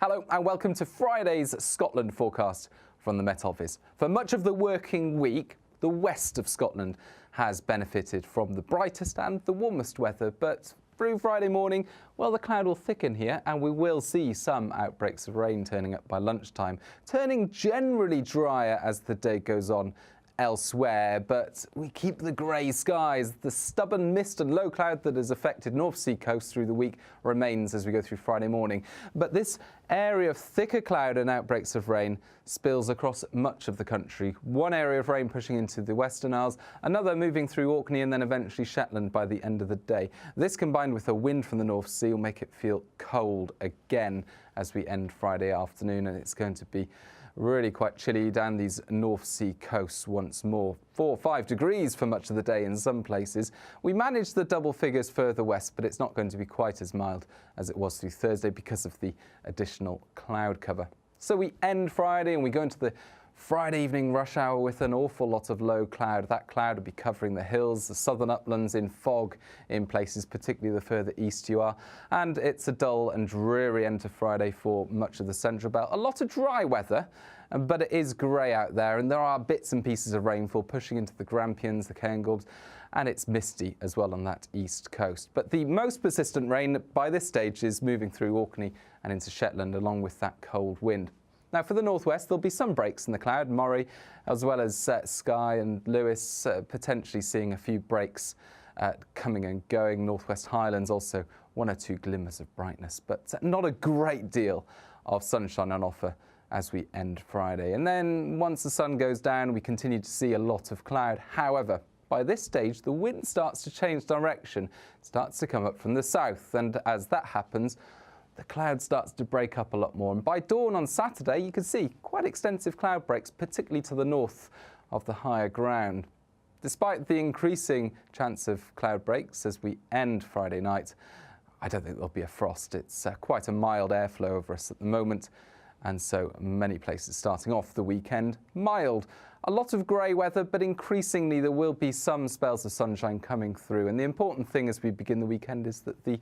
Hello and welcome to Friday's Scotland forecast from the Met Office. For much of the working week, the west of Scotland has benefited from the brightest and the warmest weather, but through Friday morning, well, the cloud will thicken here and we will see some outbreaks of rain turning up by lunchtime, turning generally drier as the day goes on elsewhere, but we keep the grey skies. The stubborn mist and low cloud that has affected North Sea coast through the week remains as we go through Friday morning. But this area of thicker cloud and outbreaks of rain spills across much of the country. One area of rain pushing into the Western Isles, another moving through Orkney and then eventually Shetland by the end of the day. This combined with a wind from the North Sea will make it feel cold again as we end Friday afternoon, and it's going to be really quite chilly down these North Sea coasts once more. 4 or 5 degrees for much of the day in some places. We managed the double figures further west, but it's not going to be quite as mild as it was through Thursday because of the additional cloud cover. So we end Friday and we go into the Friday evening rush hour with an awful lot of low cloud. That cloud will be covering the hills, the southern uplands in fog in places, particularly the further east you are. And it's a dull and dreary end to Friday for much of the central belt. A lot of dry weather, but it is grey out there and there are bits and pieces of rainfall pushing into the Grampians, the Cairngorms, and it's misty as well on that east coast. But the most persistent rain by this stage is moving through Orkney and into Shetland along with that cold wind. Now, for the northwest, there'll be some breaks in the cloud. Moray, as well as Skye and Lewis, potentially seeing a few breaks coming and going. Northwest Highlands, also 1 or 2 glimmers of brightness, but not a great deal of sunshine on offer as we end Friday. And then once the sun goes down, we continue to see a lot of cloud. However, by this stage, the wind starts to change direction, starts to come up from the south. And as that happens, the cloud starts to break up a lot more. And by dawn on Saturday, you can see quite extensive cloud breaks, particularly to the north of the higher ground. Despite the increasing chance of cloud breaks as we end Friday night, I don't think there'll be a frost. It's quite a mild airflow over us at the moment. And so many places starting off the weekend mild. A lot of grey weather, but increasingly there will be some spells of sunshine coming through. And the important thing as we begin the weekend is that the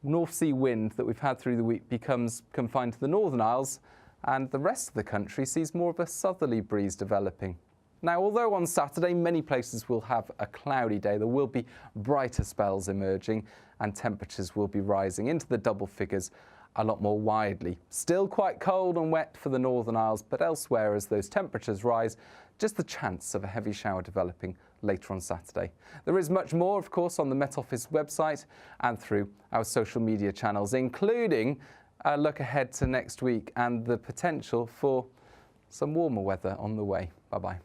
North Sea wind that we've had through the week becomes confined to the Northern Isles, and the rest of the country sees more of a southerly breeze developing. Now, although on Saturday many places will have a cloudy day, there will be brighter spells emerging and temperatures will be rising into the double figures a lot more widely. Still quite cold and wet for the Northern Isles, but elsewhere as those temperatures rise, just the chance of a heavy shower developing later on Saturday. There is much more, of course, on the Met Office website and through our social media channels, including a look ahead to next week and the potential for some warmer weather on the way. Bye-bye.